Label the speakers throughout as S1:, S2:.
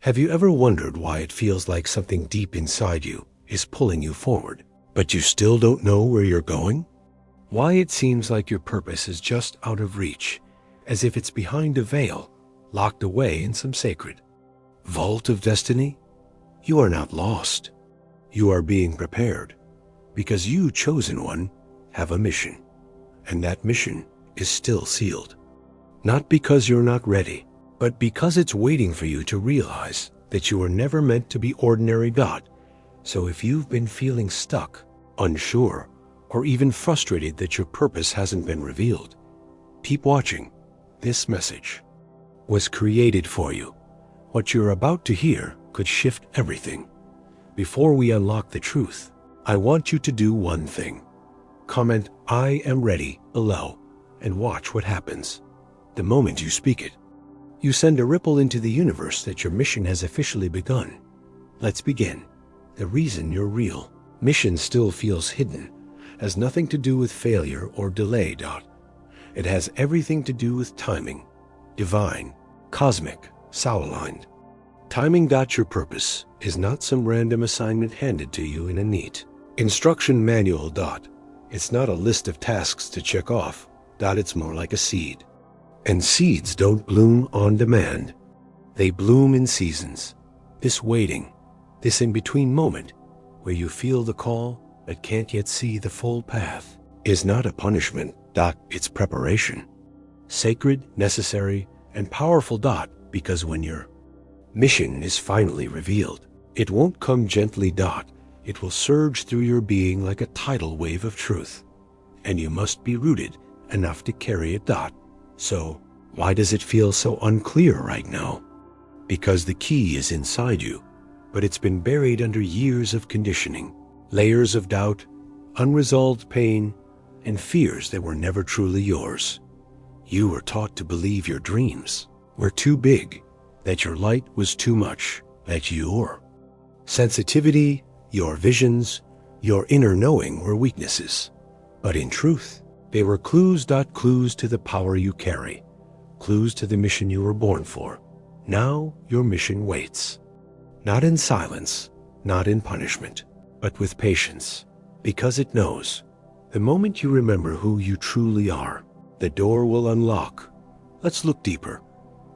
S1: Have you ever wondered why it feels like something deep inside you is pulling you forward, but you still don't know where you're going? Why it seems like your purpose is just out of reach, as if it's behind a veil, locked away in some sacred vault of destiny? You are not lost. You are being prepared, because you, chosen one, have a mission, and that mission is still sealed. Not because you're not ready, but because it's waiting for you to realize that you were never meant to be ordinary God. So if you've been feeling stuck, unsure, or even frustrated that your purpose hasn't been revealed, keep watching. This message was created for you. What you're about to hear could shift everything. Before we unlock the truth, I want you to do one thing. Comment, "I am ready," below, and watch what happens. The moment you speak it, you send a ripple into the universe that your mission has officially begun. Let's begin. The reason you're real. Mission still feels hidden, has nothing to do with failure or delay. It has everything to do with timing, divine, cosmic, soul-aligned. Timing. Your purpose is not some random assignment handed to you in a neat instruction manual. It's not a list of tasks to check off. It's more like a seed. And seeds don't bloom on demand. They bloom in seasons. This waiting, this in-between moment where you feel the call but can't yet see the full path, is not a punishment. It's preparation. Sacred, necessary, and powerful. Because when your mission is finally revealed, it won't come gently. It will surge through your being like a tidal wave of truth. And you must be rooted enough to carry it. So, why does it feel so unclear right now? Because the key is inside you, but it's been buried under years of conditioning, layers of doubt, unresolved pain, and fears that were never truly yours. You were taught to believe your dreams were too big, that your light was too much, that your sensitivity, your visions, your inner knowing were weaknesses. But in truth, they were clues. Clues to the power you carry, clues to the mission you were born for. Now your mission waits. Not in silence, not in punishment, but with patience, because it knows the moment you remember who you truly are, the door will unlock. Let's look deeper.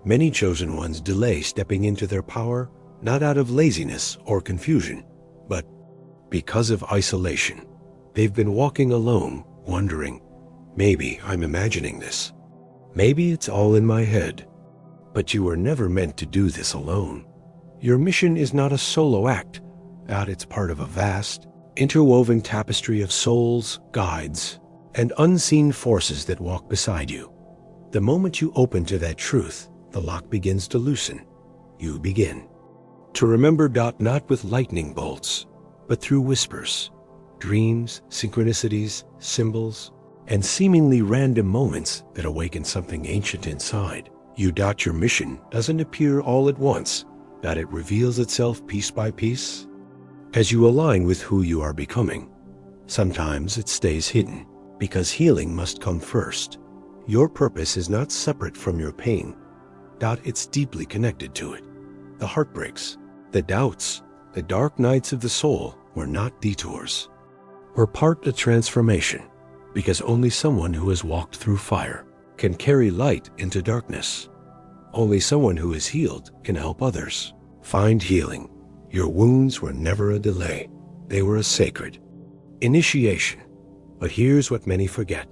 S1: Many chosen ones delay stepping into their power, not out of laziness or confusion, but because of isolation. They've been walking alone, wondering, maybe I'm imagining this. Maybe it's all in my head. But you were never meant to do this alone. Your mission is not a solo act. It's part of a vast, interwoven tapestry of souls, guides, and unseen forces that walk beside you. The moment you open to that truth, the lock begins to loosen. You begin to remember. Not with lightning bolts, but through whispers, dreams, synchronicities, symbols, and seemingly random moments that awaken something ancient inside. Your mission doesn't appear all at once. It reveals itself piece by piece as you align with who you are becoming. Sometimes it stays hidden, because healing must come first. Your purpose is not separate from your pain. It's deeply connected to it. The heartbreaks, the doubts, the dark nights of the soul were not detours. Were part of transformation, because only someone who has walked through fire can carry light into darkness. Only someone who is healed can help others find healing. Your wounds were never a delay. They were a sacred initiation. But here's what many forget.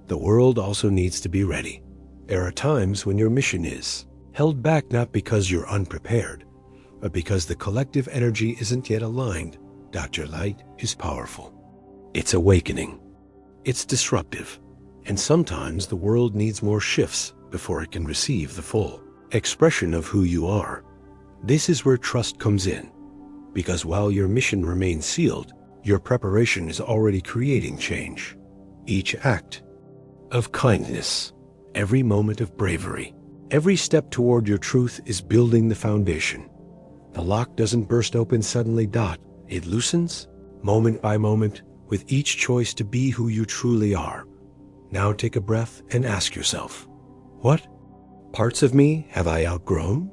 S1: The world also needs to be ready. There are times when your mission is held back, not because you're unprepared, but because the collective energy isn't yet aligned. Your light is powerful. It's awakening. It's disruptive. And sometimes the world needs more shifts before it can receive the full expression of who you are. This is where trust comes in. Because while your mission remains sealed, your preparation is already creating change. Each act of kindness, every moment of bravery, every step toward your truth is building the foundation. The lock doesn't burst open suddenly. It loosens, moment by moment, with each choice to be who you truly are. Now take a breath and ask yourself, what parts of me have I outgrown?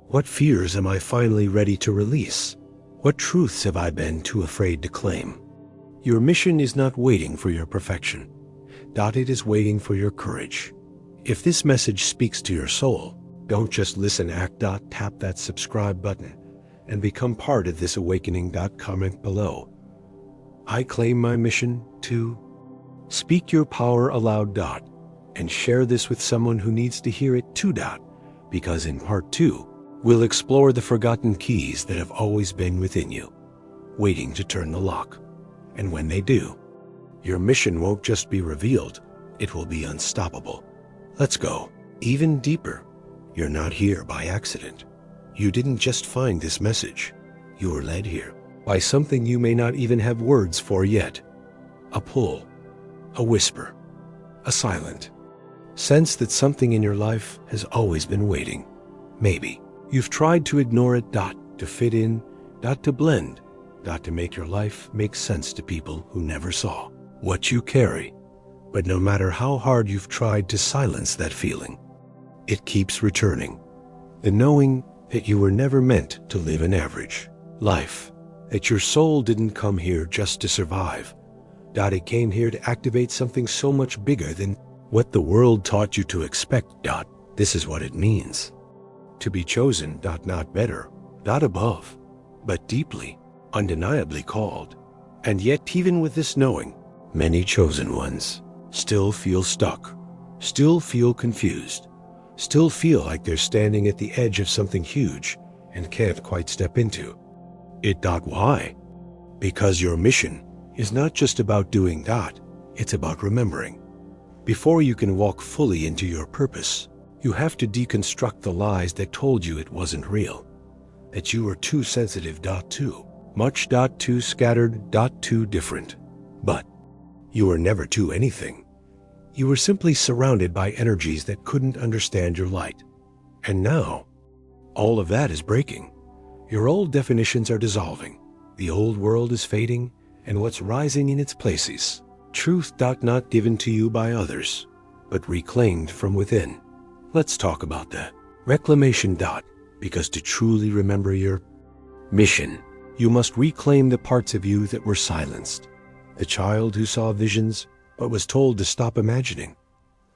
S1: What fears am I finally ready to release? What truths have I been too afraid to claim? Your mission is not waiting for your perfection. It is waiting for your courage. If this message speaks to your soul, don't just listen, act. Tap that subscribe button and become part of this awakening. Comment below. I claim my mission to speak your power aloud. And share this with someone who needs to hear it too. Because in part 2, we'll explore the forgotten keys that have always been within you, waiting to turn the lock. And when they do, your mission won't just be revealed, it will be unstoppable. Let's go even deeper. You're not here by accident. You didn't just find this message. You were led here by something you may not even have words for yet. A pull, a whisper, a silent sense that something in your life has always been waiting. Maybe you've tried to ignore it. To fit in, to blend, to make your life make sense to people who never saw what you carry. But no matter how hard you've tried to silence that feeling, it keeps returning. The knowing that you were never meant to live an average life, that your soul didn't come here just to survive. It came here to activate something so much bigger than what the world taught you to expect. This is what it means to be chosen. Not better, not above, but deeply, undeniably called. And yet, even with this knowing, many chosen ones still feel stuck, still feel confused, still feel like they're standing at the edge of something huge and can't quite step into it. Why? Because your mission is not just about doing. It's about remembering. Before you can walk fully into your purpose, you have to deconstruct the lies that told you it wasn't real, that you were too sensitive. Too much. Too scattered. Too different. But you were never too anything. You were simply surrounded by energies that couldn't understand your light. And now, all of that is breaking. Your old definitions are dissolving. The old world is fading, and what's rising in its places? Truth. Not given to you by others, but reclaimed from within. Let's talk about that. Reclamation. Because to truly remember your mission, you must reclaim the parts of you that were silenced. The child who saw visions but was told to stop imagining.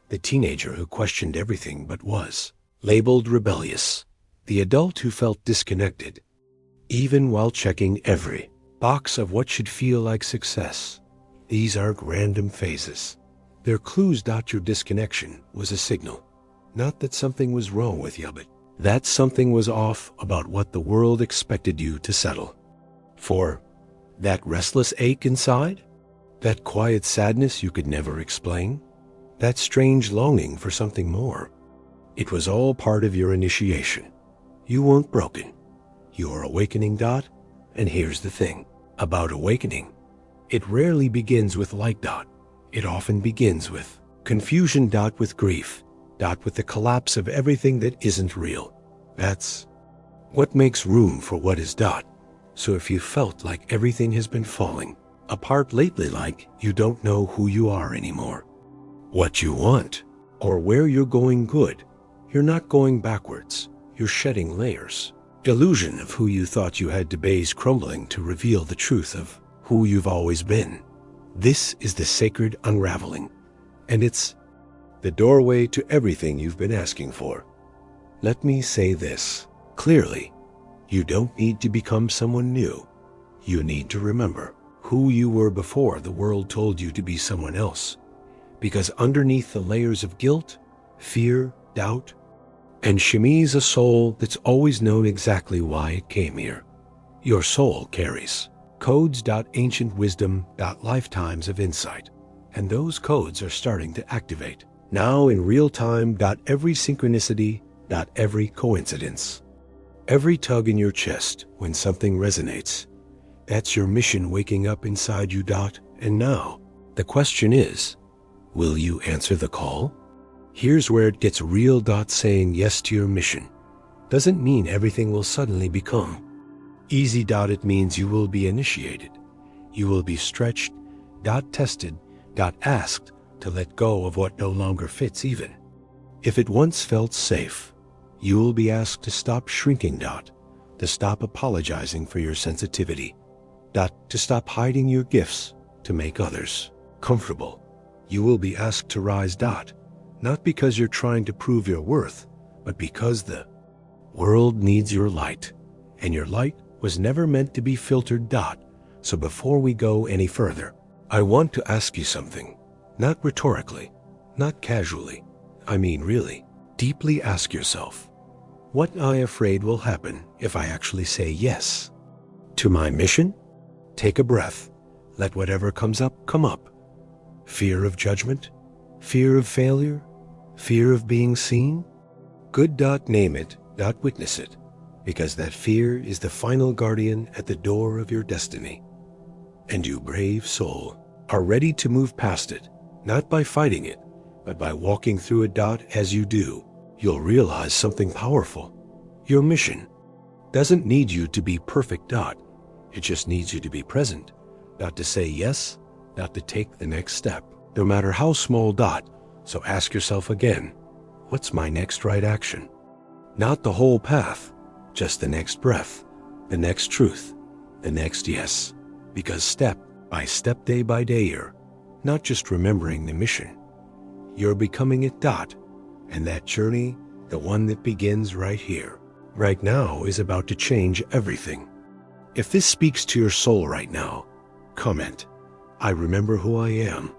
S1: The teenager who questioned everything but was labeled rebellious. The adult who felt disconnected, even while checking every box of what should feel like success. These aren't random phases. They're clues. Your disconnection was a signal. Not that something was wrong with you, but that something was off about what the world expected you to settle for. That restless ache inside? That quiet sadness you could never explain? That strange longing for something more? It was all part of your initiation. You weren't broken. You are awakening. And here's the thing about awakening. It rarely begins with light. It often begins with confusion. With grief. With the collapse of everything that isn't real. That's what makes room for what is. So if you felt like everything has been falling apart lately, like you don't know who you are anymore, what you want, or where you're going, good. You're not going backwards. You're shedding layers. Illusion of who you thought you had to be is crumbling to reveal the truth of who you've always been. This is the sacred unraveling, and it's the doorway to everything you've been asking for. Let me say this clearly. You don't need to become someone new. You need to remember who you were before the world told you to be someone else. Because underneath the layers of guilt, fear, doubt, and shimmies a soul that's always known exactly why it came here. Your soul carries codes. Ancient wisdom. Lifetimes of insight. And those codes are starting to activate now in real time. Every synchronicity. Every coincidence. Every tug in your chest when something resonates. That's your mission waking up inside you. And now, the question is, will you answer the call? Here's where it gets real. Saying yes to your mission doesn't mean everything will suddenly become easy. It means you will be initiated. You will be stretched. Tested. Asked to let go of what no longer fits, even if it once felt safe. You will be asked to stop shrinking, to stop apologizing for your sensitivity, to stop hiding your gifts to make others comfortable. You will be asked to rise, not because you're trying to prove your worth, but because the world needs your light, and your light was never meant to be filtered. So before we go any further, I want to ask you something, not rhetorically, not casually. I mean really, deeply ask yourself, what am I afraid will happen if I actually say yes to my mission? Take a breath. Let whatever comes up, come up. Fear of judgment? Fear of failure? Fear of being seen? Good. Name it. Witness it. Because that fear is the final guardian at the door of your destiny. And you, brave soul, are ready to move past it, not by fighting it, but by walking through it. As you do, you'll realize something powerful. Your mission doesn't need you to be perfect. It just needs you to be present. To say yes, to take the next step, no matter how small. So ask yourself again, what's my next right action? Not the whole path, just the next breath, the next truth, the next yes. Because step by step, day by day, you're not just remembering the mission, you're becoming it. And that journey, the one that begins right here, right now, is about to change everything. If this speaks to your soul right now, comment, I remember who I am.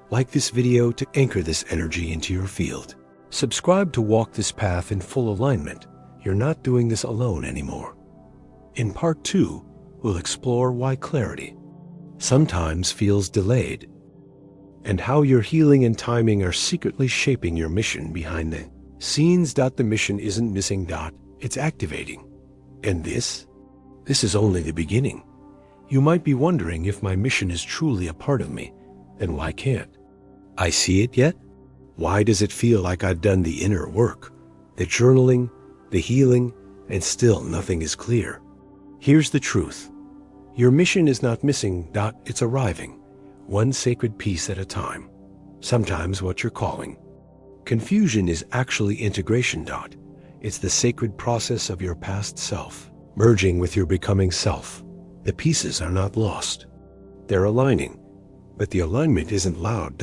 S1: Like this video to anchor this energy into your field. Subscribe to walk this path in full alignment. You're not doing this alone anymore. In part 2, we'll explore why clarity sometimes feels delayed, and how your healing and timing are secretly shaping your mission behind the scenes. The mission isn't missing. It's activating. And this is only the beginning. You might be wondering, if my mission is truly a part of me, then why can't I see it yet? Why does it feel like I've done the inner work, the journaling, the healing, and still nothing is clear? Here's the truth. Your mission is not missing. It's arriving, one sacred piece at a time. Sometimes what you're calling confusion is actually integration. It's the sacred process of your past self merging with your becoming self. The pieces are not lost. They're aligning, but the alignment isn't loud.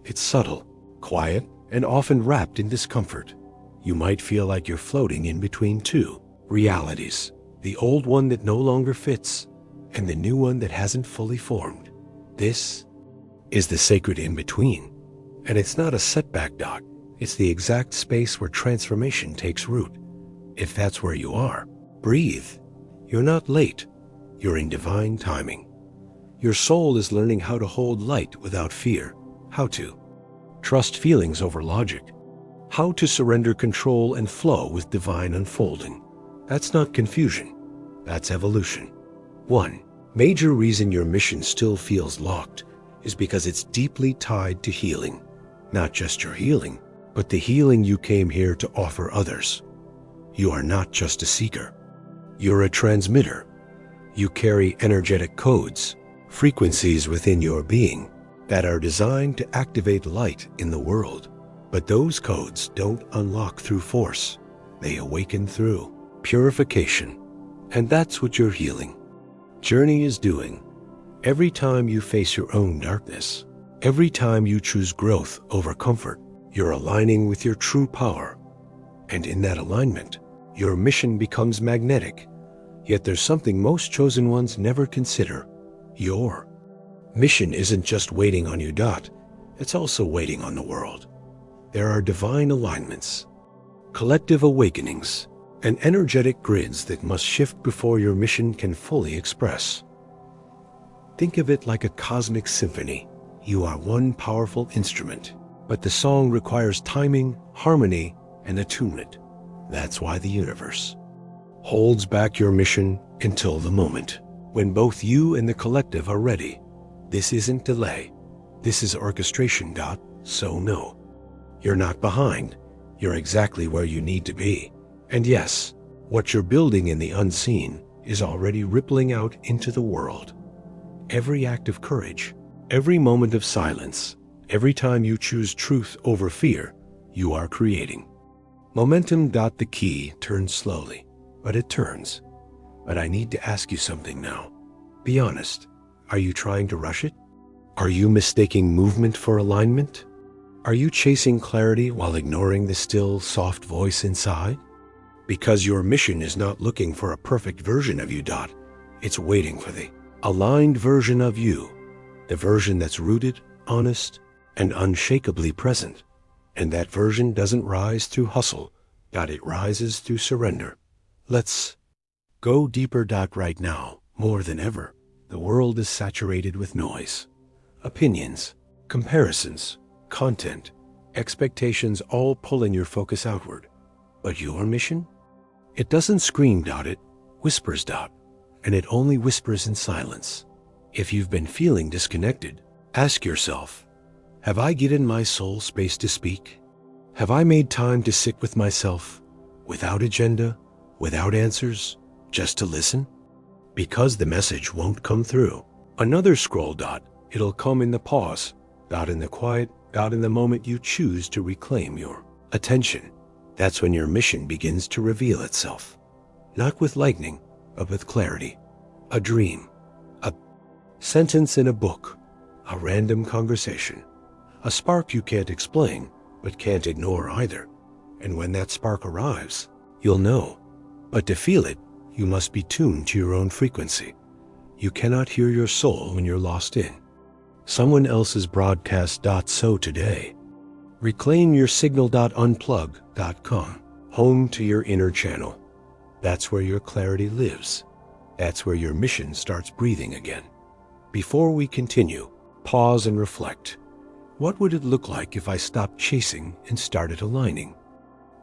S1: It's subtle, quiet, and often wrapped in discomfort. You might feel like you're floating in between two realities, the old one that no longer fits, and the new one that hasn't fully formed. This is the sacred in-between, and it's not a setback. It's the exact space where transformation takes root. If that's where you are, breathe. You're not late. You're in divine timing. Your soul is learning how to hold light without fear, how to trust feelings over logic, how to surrender control and flow with divine unfolding. That's not confusion. That's evolution. One major reason your mission still feels locked is because it's deeply tied to healing. Not just your healing, but the healing you came here to offer others. You are not just a seeker. You're a transmitter. You carry energetic codes, frequencies within your being that are designed to activate light in the world. But those codes don't unlock through force. They awaken through purification. And that's what your healing journey is doing. Every time you face your own darkness, every time you choose growth over comfort, you're aligning with your true power. And in that alignment, your mission becomes magnetic. Yet there's something most chosen ones never consider. Your mission isn't just waiting on you. It's also waiting on the world. There are divine alignments, collective awakenings, and energetic grids that must shift before your mission can fully express. Think of it like a cosmic symphony. You are one powerful instrument, but the song requires timing, harmony, and attunement. That's why the universe holds back your mission until the moment when both you and the collective are ready. This isn't delay. This is orchestration. So no, you're not behind. You're exactly where you need to be. And yes, what you're building in the unseen is already rippling out into the world. Every act of courage, every moment of silence, every time you choose truth over fear, you are creating Momentum. The key turns slowly, but it turns. But I need to ask you something now. Be honest. Are you trying to rush it? Are you mistaking movement for alignment? Are you chasing clarity while ignoring the still, soft voice inside? Because your mission is not looking for a perfect version of you. It's waiting for the aligned version of you, the version that's rooted, honest, and unshakably present. And that version doesn't rise through hustle. It rises through surrender. Let's go deeper. Right now, more than ever, the world is saturated with noise, opinions, comparisons, content, expectations, all pulling your focus outward. But your mission? It doesn't scream. It whispers. And it only whispers in silence. If you've been feeling disconnected, ask yourself, have I given my soul space to speak? Have I made time to sit with myself, without agenda, without answers, just to listen? Because the message won't come through another scroll. It'll come in the pause, in the quiet, in the moment you choose to reclaim your attention. That's when your mission begins to reveal itself. Not with lightning, but with clarity. A dream, a sentence in a book, a random conversation, a spark you can't explain, but can't ignore either. And when that spark arrives, you'll know. But to feel it, you must be tuned to your own frequency. You cannot hear your soul when you're lost in someone else's broadcast. So today, reclaim your signal. Unplug.com, home to your inner channel. That's where your clarity lives. That's where your mission starts breathing again. Before we continue, pause and reflect. What would it look like if I stopped chasing and started aligning?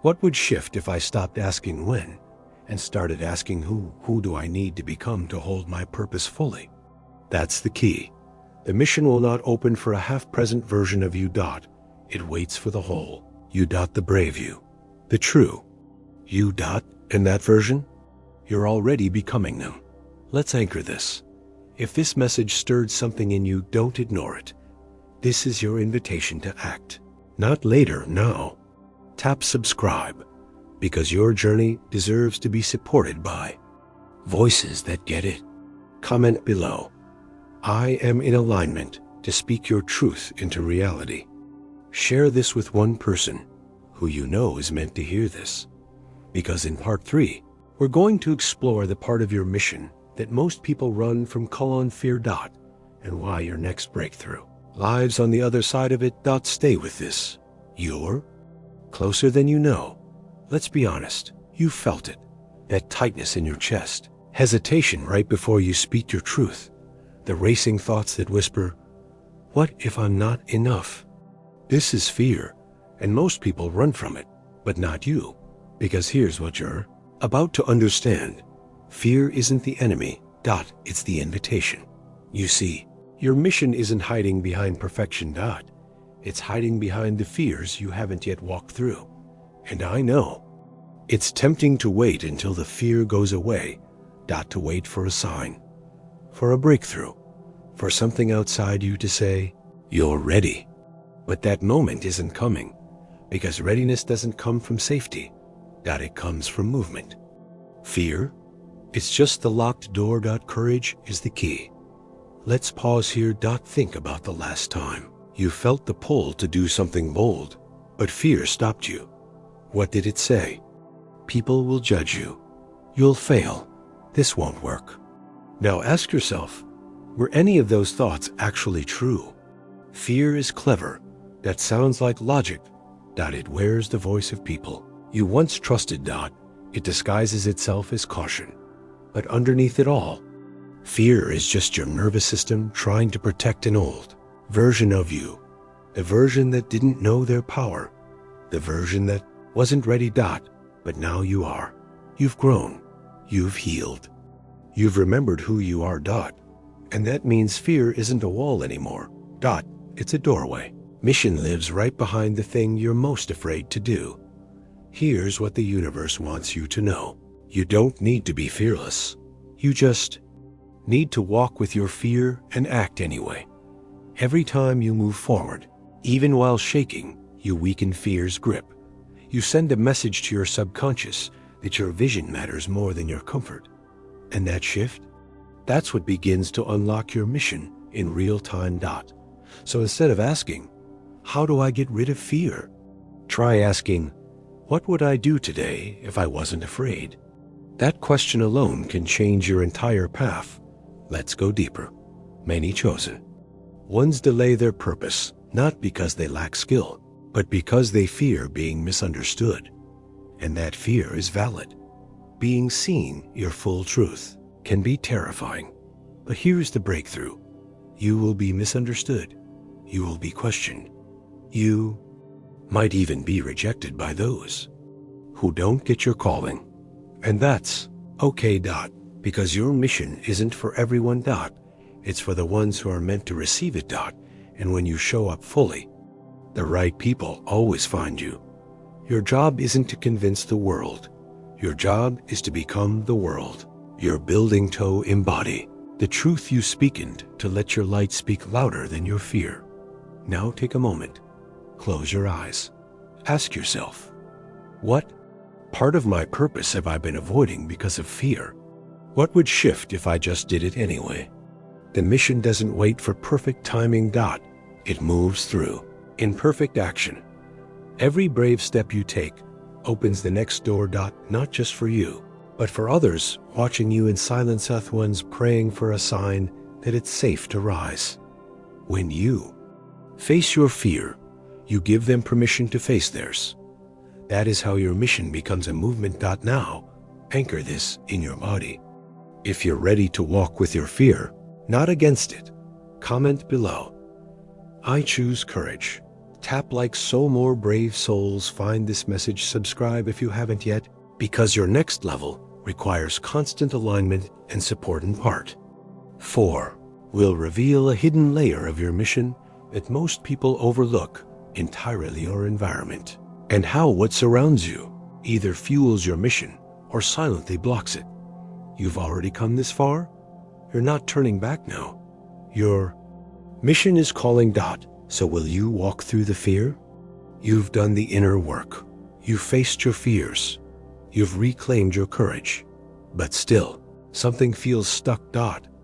S1: What would shift if I stopped asking when and started asking who? Who do I need to become to hold my purpose fully? That's the key. The mission will not open for a half-present version of you. It waits for the whole you. The brave you, the true you. And that version, you're already becoming them. Let's anchor this. If this message stirred something in you, don't ignore it. This is your invitation to act. Not later, now. Tap subscribe, because your journey deserves to be supported by voices that get it. Comment below. I am in alignment to speak your truth into reality. Share this with one person who you know is meant to hear this. Because in part 3, we're going to explore the part of your mission that most people run from: fear. And why your next breakthrough lives on the other side of it. Stay with this. You're closer than you know. Let's be honest, you felt it. That tightness in your chest, hesitation right before you speak your truth, the racing thoughts that whisper, what if I'm not enough? This is fear, and most people run from it, but not you. Because here's what you're about to understand. Fear isn't the enemy. It's the invitation. You see, your mission isn't hiding behind perfection. It's hiding behind the fears you haven't yet walked through. And I know it's tempting to wait until the fear goes away. To wait for a sign, for a breakthrough, for something outside you to say, you're ready. But that moment isn't coming, because readiness doesn't come from safety. It comes from movement. Fear, it's just the locked door. Courage is the key. Let's pause here. Think about the last time you felt the pull to do something bold, but fear stopped you. What did it say? People will judge you. You'll fail. This won't work. Now ask yourself, were any of those thoughts actually true? Fear is clever. That sounds like logic. It wears the voice of people you once trusted. It disguises itself as caution. But underneath it all, fear is just your nervous system trying to protect an old version of you. A version that didn't know their power. The version that wasn't ready. But now you are. You've grown. You've healed. You've remembered who you are. And that means fear isn't a wall anymore. It's a doorway. Mission lives right behind the thing you're most afraid to do. Here's what the universe wants you to know. You don't need to be fearless. You just need to walk with your fear and act anyway. Every time you move forward, even while shaking, you weaken fear's grip. You send a message to your subconscious that your vision matters more than your comfort. And that shift, that's what begins to unlock your mission in real time. So instead of asking, how do I get rid of fear? Try asking, what would I do today if I wasn't afraid? That question alone can change your entire path. Let's go deeper. Many chosen ones delay their purpose, not because they lack skill, but because they fear being misunderstood. And that fear is valid. Being seen, your full truth, can be terrifying. But here's the breakthrough. You will be misunderstood. You will be questioned. You might even be rejected by those who don't get your calling. And that's okay. Because your mission isn't for everyone. It's for the ones who are meant to receive it. And when you show up fully, the right people always find you. Your job isn't to convince the world. Your job is to become the world. Your building to embody the truth you speak in, to let your light speak louder than your fear. Now take a moment. Close your eyes. Ask yourself, what part of my purpose have I been avoiding because of fear? What would shift if I just did it anyway? The mission doesn't wait for perfect timing. It moves through in perfect action. Every brave step you take opens the next door. Not just for you, but for others watching you in silence. Ones praying for a sign that it's safe to rise. When you face your fear, you give them permission to face theirs. That is how your mission becomes a movement. Now, anchor this in your body. If you're ready to walk with your fear, not against it, comment below. I choose courage. Tap like so more brave souls find this message. Subscribe if you haven't yet, because your next level requires constant alignment and support. In part 4, we'll reveal a hidden layer of your mission that most people overlook entirely: your environment, and how what surrounds you either fuels your mission or silently blocks it. You've already come this far. You're not turning back now. Your mission is calling. So will you walk through the fear? You've done the inner work. You've faced your fears. You've reclaimed your courage. But still, something feels stuck.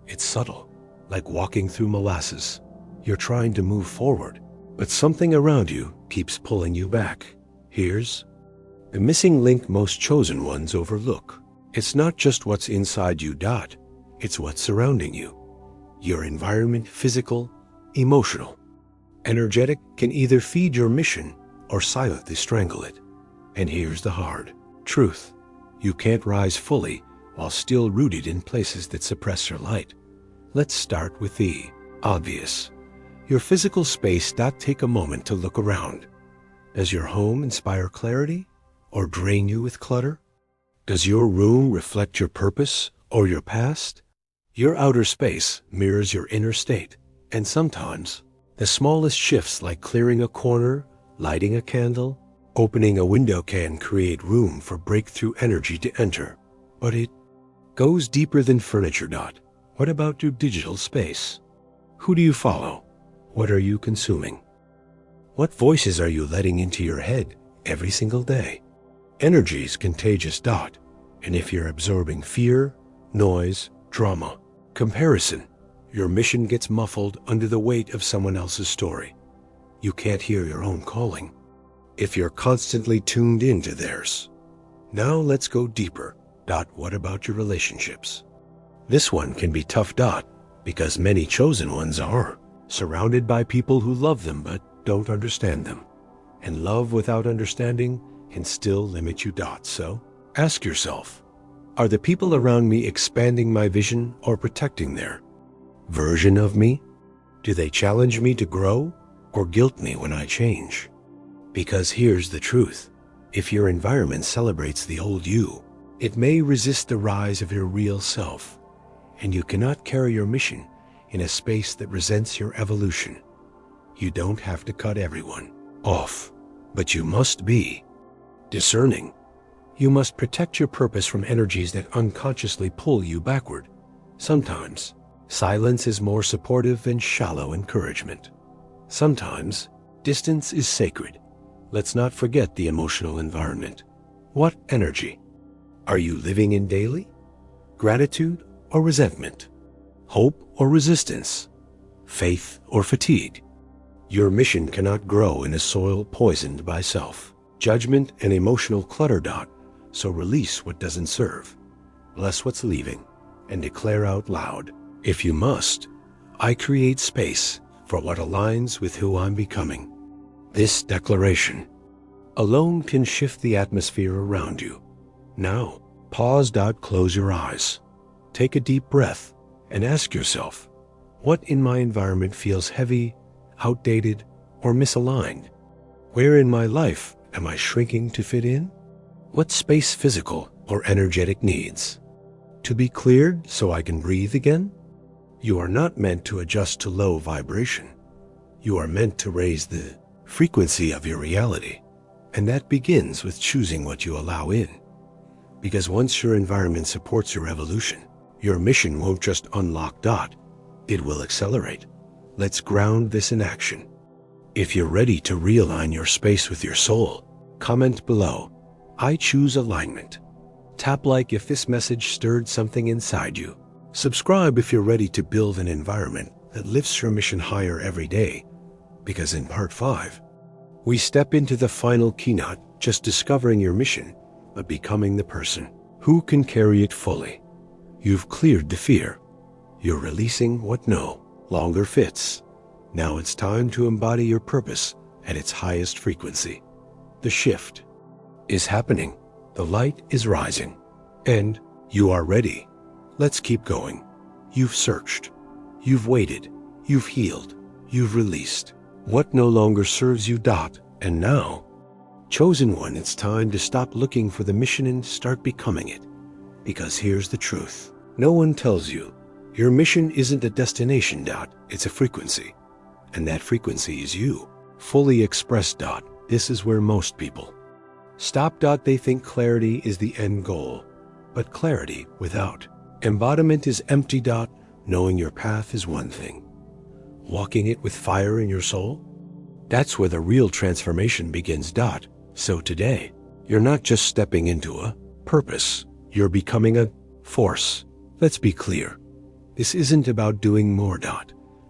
S1: It's subtle, like walking through molasses. You're trying to move forward, but something around you keeps pulling you back. Here's the missing link most chosen ones overlook. It's not just what's inside you. It's what's surrounding you. Your environment, physical, emotional, energetic, can either feed your mission or silently strangle it. And here's the hard truth. You can't rise fully while still rooted in places that suppress your light. Let's start with the obvious. Your physical space. Take a moment to look around. Does your home inspire clarity or drain you with clutter? Does your room reflect your purpose or your past? Your outer space mirrors your inner state, and sometimes the smallest shifts, like clearing a corner, lighting a candle, opening a window, can create room for breakthrough energy to enter. But it goes deeper than furniture. What about your digital space? Who do you follow? What are you consuming? What voices are you letting into your head every single day? Energy is contagious. And if you're absorbing fear, noise, drama, comparison, your mission gets muffled under the weight of someone else's story. You can't hear your own calling if you're constantly tuned into theirs. Now let's go deeper. What about your relationships? This one can be tough. Because many chosen ones are surrounded by people who love them but don't understand them. And love without understanding can still limit you. So ask yourself, are the people around me expanding my vision or protecting their version of me? Do they challenge me to grow or guilt me when I change? Because here's the truth. If your environment celebrates the old you, it may resist the rise of your real self. And you cannot carry your mission in a space that resents your evolution. You don't have to cut everyone off, but you must be discerning. You must protect your purpose from energies that unconsciously pull you backward. Sometimes silence is more supportive than shallow encouragement. Sometimes distance is sacred. Let's not forget the emotional environment. What energy? Are you living in daily? Gratitude or resentment? Hope or resistance? Faith or fatigue? Your mission cannot grow in a soil poisoned by self, judgment, and emotional clutter. So release what doesn't serve, bless what's leaving, and declare out loud, if you must, I create space for what aligns with who I'm becoming. This declaration alone can shift the atmosphere around you. Now, pause. Close your eyes. Take a deep breath and ask yourself, what in my environment feels heavy, outdated, or misaligned? Where in my life am I shrinking to fit in? What space, physical or energetic, needs to be cleared so I can breathe again? You are not meant to adjust to low vibration. You are meant to raise the frequency of your reality. And that begins with choosing what you allow in. Because once your environment supports your evolution, your mission won't just unlock. It will accelerate. Let's ground this in action. If you're ready to realign your space with your soul, comment below, I choose alignment. Tap like if this message stirred something inside you. Subscribe if you're ready to build an environment that lifts your mission higher every day. Because in part 5, we step into the final key, not just discovering your mission, but becoming the person who can carry it fully. You've cleared the fear. You're releasing what no longer fits. Now it's time to embody your purpose at its highest frequency. The shift is happening. The light is rising. And you are ready. Let's keep going. You've searched. You've waited. You've healed. You've released what no longer serves you. And now, chosen one, it's time to stop looking for the mission and start becoming it. Because here's the truth. No one tells you your mission isn't a destination. It's a frequency. And that frequency is you, fully expressed. This is where most people stop. They think clarity is the end goal. But clarity without embodiment is empty. Knowing your path is one thing. Walking it with fire in your soul, that's where the real transformation begins. So today, you're not just stepping into a purpose, you're becoming a force. Let's be clear. This isn't about doing more.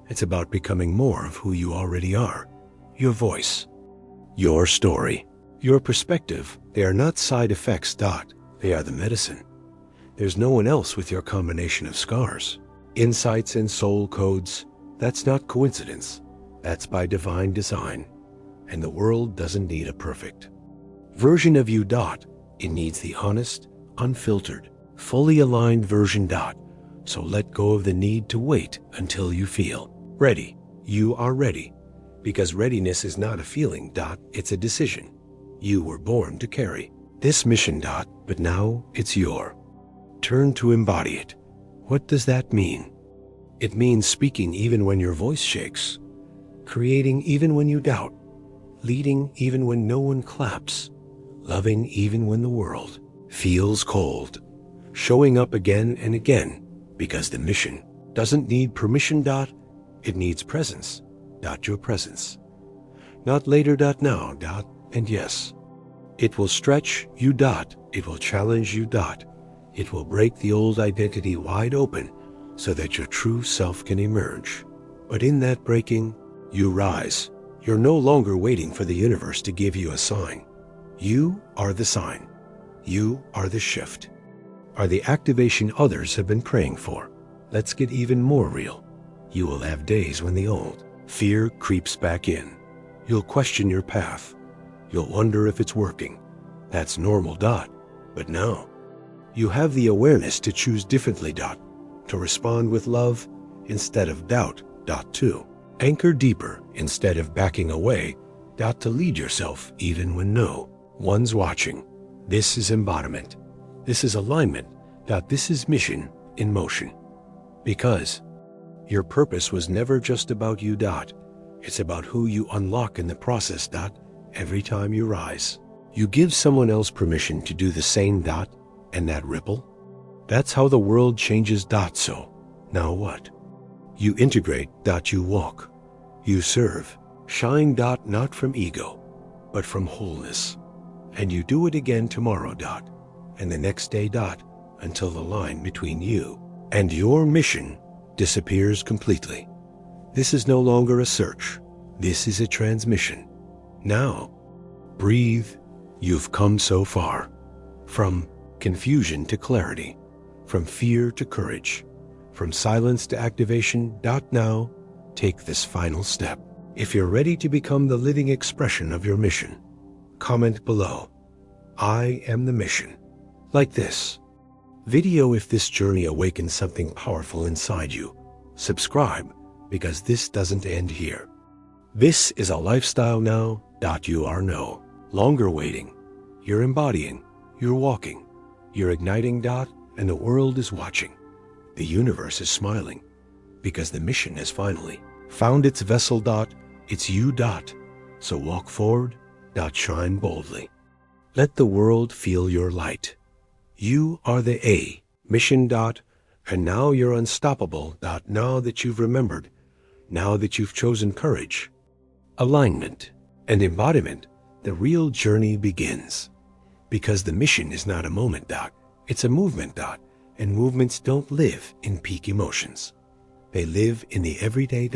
S1: It's about becoming more of who you already are. Your voice, your story, your perspective, they are not side effects. They are the medicine. There's no one else with your combination of scars, insights, and soul codes. That's not coincidence. That's by divine design. And the world doesn't need a perfect version of you. It needs the honest, unfiltered, fully aligned version. So let go of the need to wait until you feel ready. You are ready. Because readiness is not a feeling. It's a decision. You were born to carry this mission. But now it's your turn to embody it. What does that mean? It means speaking even when your voice shakes, creating even when you doubt, leading even when no one claps, loving even when the world feels cold, showing up again and again, because the mission doesn't need permission. It needs presence. Your presence. Not later. Now. And yes, it will stretch you. It will challenge you. It will break the old identity wide open so that your true self can emerge. But in that breaking, you rise. You're no longer waiting for the universe to give you a sign. You are the sign. You are the shift. Are the activation others have been praying for. Let's get even more real. You will have days when the old fear creeps back in. You'll question your path. You'll wonder if it's working. That's normal. But now, you have the awareness to choose differently. To respond with love instead of doubt. To anchor deeper instead of backing away. To lead yourself even when no one's watching. This is embodiment. This is alignment. This is mission in motion. Because your purpose was never just about you. It's about who you unlock in the process. Every time you rise, you give someone else permission to do the same. And that ripple, that's how the world changes. So, now what? You integrate. You walk. You serve. Shine. Not from ego, but from wholeness. And you do it again tomorrow, dot, and the next day, dot, until the line between you and your mission disappears completely. This is no longer a search. This is a transmission. Now, breathe. You've come so far. From confusion to clarity, from fear to courage, from silence to activation. Now, take this final step. If you're ready to become the living expression of your mission, comment below, "I am the mission." Like this video if this journey awakens something powerful inside you. Subscribe, because this doesn't end here. This is a lifestyle now. You are no longer waiting. You're embodying, you're walking, you're igniting, and the world is watching. The universe is smiling, because the mission has finally found its vessel. It's you. So walk forward. Shine boldly. Let the world feel your light. You are the A mission. And now you're unstoppable. Now that you've remembered, now that you've chosen courage, alignment, and embodiment, the real journey begins. Because the mission is not a moment. It's a movement. And movements don't live in peak emotions. They live in the everyday.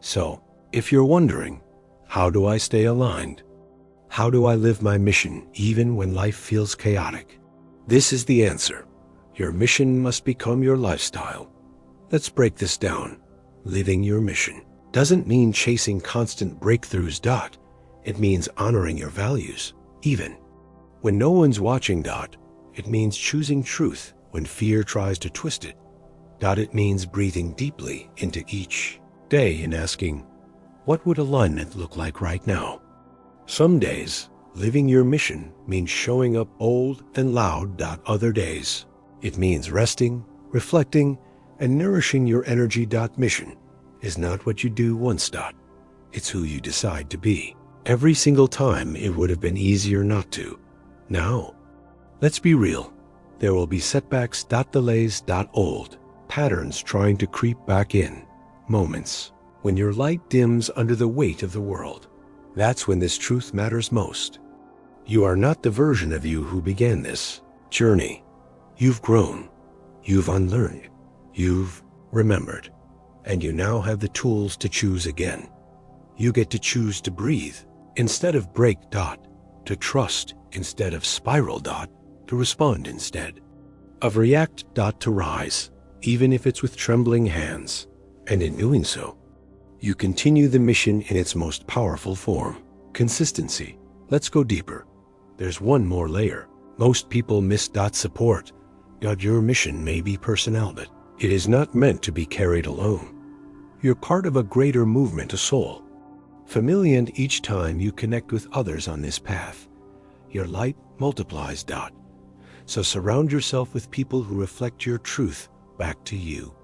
S1: So, if you're wondering, how do I stay aligned? How do I live my mission even when life feels chaotic? This is the answer. Your mission must become your lifestyle. Let's break this down. Living your mission doesn't mean chasing constant breakthroughs. It means honoring your values, even when no one's watching. It means choosing truth when fear tries to twist it. It means breathing deeply into each day and asking, what would alignment look like right now? Some days, living your mission means showing up bold and loud. Other days, it means resting, reflecting, and nourishing your energy. Mission is not what you do once. It's who you decide to be. Every single time it would have been easier not to. Now, let's be real. There will be setbacks. Delays. Old patterns trying to creep back in. Moments when your light dims under the weight of the world. That's when this truth matters most. You are not the version of you who began this journey. You've grown. You've unlearned. You've remembered. And you now have the tools to choose again. You get to choose to breathe instead of break. To trust instead of spiral. To respond instead of react. To rise, even if it's with trembling hands. And in doing so, you continue the mission in its most powerful form, consistency. Let's go deeper. There's one more layer. Most people miss. Support. Your mission may be personal, but it is not meant to be carried alone. You're part of a greater movement, a soul. Familiar, and each time you connect with others on this path, your light multiplies. So surround yourself with people who reflect your truth back to you.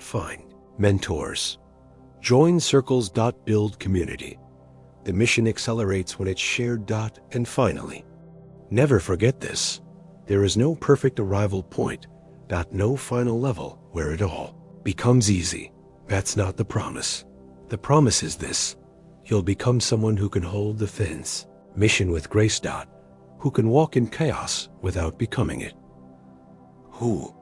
S1: Find mentors. Join circles. Build community. The mission accelerates when it's shared. And finally, never forget this. There is no perfect arrival point. No final level where it all becomes easy. That's not the promise. The promise is this. You'll become someone who can hold the fence. Mission with grace. Who can walk in chaos without becoming it. Who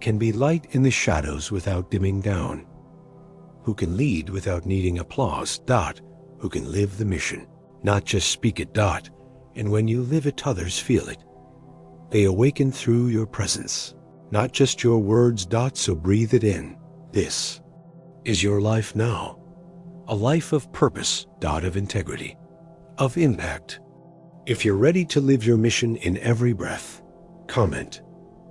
S1: can be light in the shadows without dimming down. Who can lead without needing applause. Who can live the mission, not just speak it. And when you live it, others feel it. They awaken through your presence, not just your words. So breathe it in. This is your life now. A life of purpose. Of integrity. Of impact. If you're ready to live your mission in every breath, comment,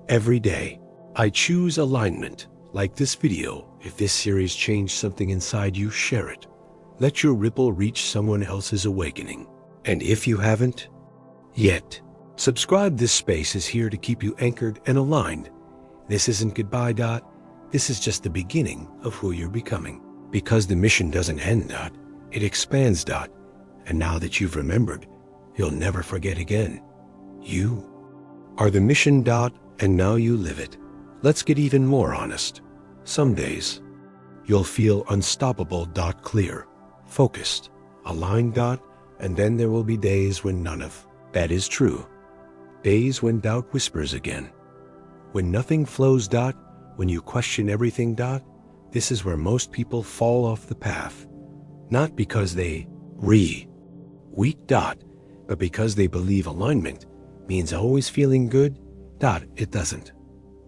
S1: every day, I choose alignment. Like this video. If this series changed something inside you, share it. Let your ripple reach someone else's awakening. And if you haven't yet, subscribe. This space is here to keep you anchored and aligned. This isn't goodbye. This is just the beginning of who you're becoming. Because the mission doesn't end. It expands. And now that you've remembered, you'll never forget again. You are the mission. And now you live it. Let's get even more honest. Some days, you'll feel unstoppable. Clear, focused, aligned. And then there will be days when none of that is true. Days when doubt whispers again. When nothing flows. When you question everything. This is where most people fall off the path. Not because they weak. But because they believe alignment means always feeling good. It doesn't.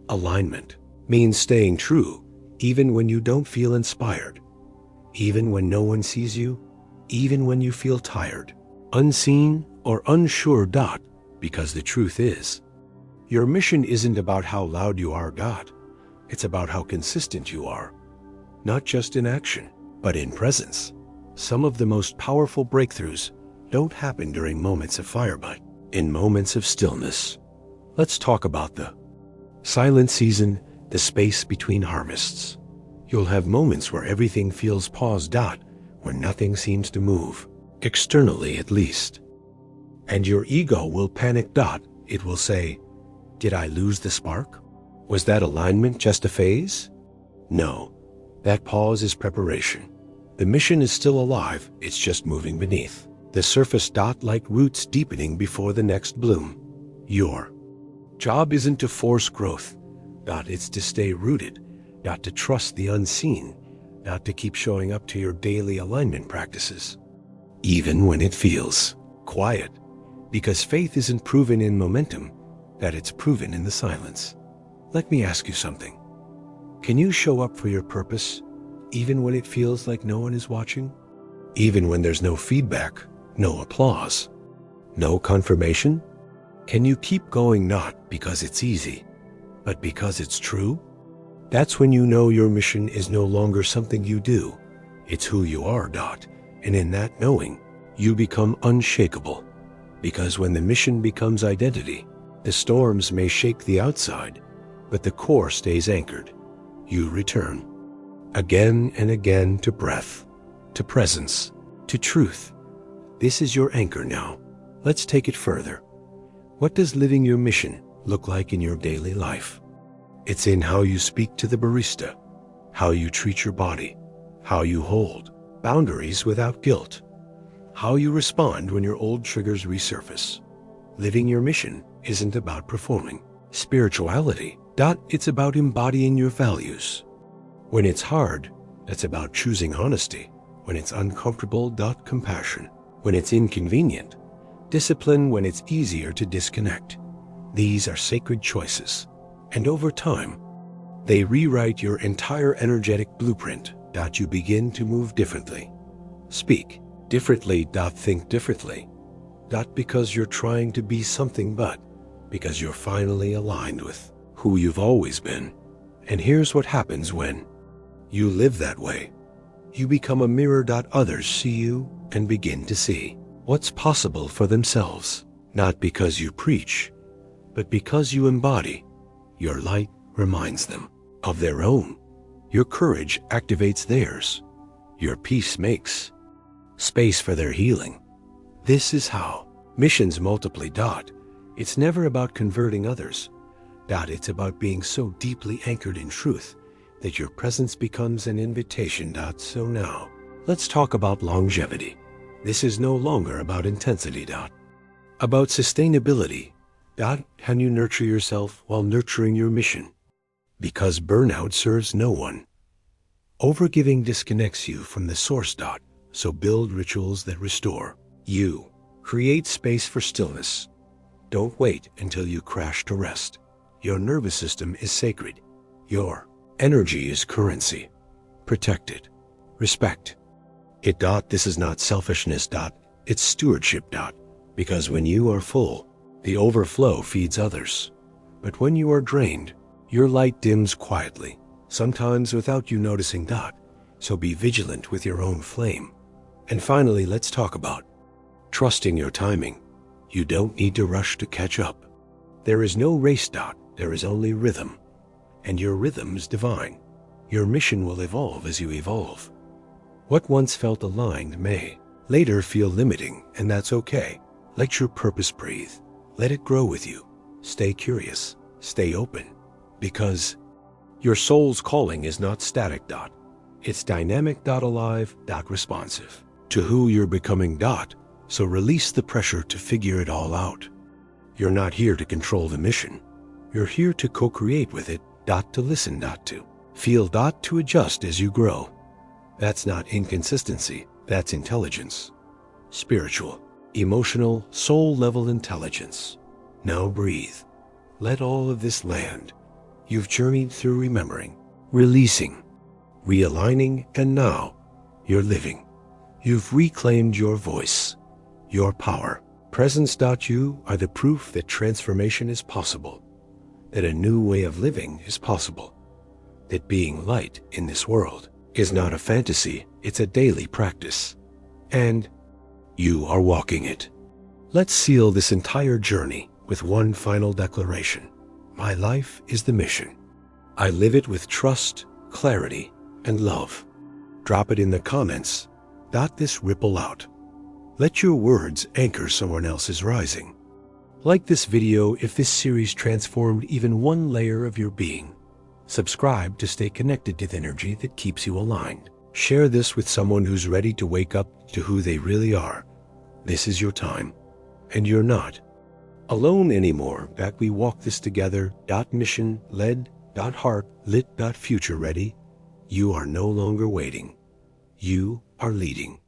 S1: Alignment means staying true even when you don't feel inspired, even when no one sees you, even when you feel tired, unseen, or unsure. Because the truth is, your mission isn't about how loud you are. It's about how consistent you are, not just in action, but in presence. Some of the most powerful breakthroughs don't happen during moments of fire, but in moments of stillness. Let's talk about the silent season, the space between harvests. You'll have moments where everything feels paused. Where nothing seems to move, externally at least. And your ego will panic. It will say, did I lose the spark? Was that alignment just a phase? No, that pause is preparation. The mission is still alive, it's just moving beneath the surface. Like roots deepening before the next bloom. Your job isn't to force growth. It's to stay rooted. To trust the unseen. To keep showing up to your daily alignment practices. Even when it feels quiet. Because faith isn't proven in momentum, it's proven in the silence. Let me ask you something. Can you show up for your purpose even when it feels like no one is watching? Even when there's no feedback, no applause, no confirmation? Can you keep going not because it's easy, but because it's true? That's when you know your mission is no longer something you do. It's who you are. And in that knowing, you become unshakable. Because when the mission becomes identity, the storms may shake the outside, but the core stays anchored. You return again and again to breath, to presence, to truth. This is your anchor now. Let's take it further. What does living your mission look like in your daily life? It's in how you speak to the barista, how you treat your body, how you hold boundaries without guilt, how you respond when your old triggers resurface. Living your mission isn't about performing spirituality. It's about embodying your values. When it's hard, that's about choosing honesty. When it's uncomfortable, compassion. When it's inconvenient, discipline. When it's easier to disconnect. These are sacred choices. And over time, they rewrite your entire energetic blueprint. You begin to move differently, speak differently, think differently. Not because you're trying to be something, but because you're finally aligned with who you've always been. And here's what happens when you live that way. You become a mirror. Others see you and begin to see what's possible for themselves. Not because you preach, but because you embody. Your light reminds them of their own. Your courage activates theirs. Your peace makes space for their healing. This is how missions multiply. It's never about converting others. It's about being so deeply anchored in truth that your presence becomes an invitation. So now, let's talk about longevity. This is no longer about intensity. About sustainability. Can you nurture yourself while nurturing your mission? Because burnout serves no one. Overgiving disconnects you from the source. So build rituals that restore you. Create space for stillness. Don't wait until you crash to rest. Your nervous system is sacred. Your energy is currency. Protect it. Respect it. This is not selfishness. It's stewardship. Because when you are full, the overflow feeds others. But when you are drained, your light dims quietly, sometimes without you noticing. So be vigilant with your own flame. And finally, let's talk about trusting your timing. You don't need to rush to catch up. There is no race. There is only rhythm. And your rhythm's divine. Your mission will evolve as you evolve. What once felt aligned may later feel limiting, and that's okay. Let your purpose breathe. Let it grow with you. Stay curious. Stay open. Because your soul's calling is not static. It's dynamic. Alive. Responsive to who you're becoming. So release the pressure to figure it all out. You're not here to control the mission. You're here to co-create with it, to listen, to feel, to adjust as you grow. That's not inconsistency, that's intelligence. Spiritual, emotional, soul-level intelligence. Now breathe. Let all of this land. You've journeyed through remembering, releasing, realigning, and now you're living. You've reclaimed your voice, your power. Presence. You are the proof that transformation is possible, that a new way of living is possible, that being light in this world is not a fantasy, it's a daily practice. And you are walking it. Let's seal this entire journey with one final declaration. My life is the mission. I live it with trust, clarity, and love. Drop it in the comments. This ripple out. Let your words anchor someone else's rising. Like this video if this series transformed even one layer of your being. Subscribe to stay connected to the energy that keeps you aligned. Share this with someone who's ready to wake up to who they really are. This is your time, and you're not alone anymore. We walk this together. Mission led, heart lit, future ready. You are no longer waiting. You are leading.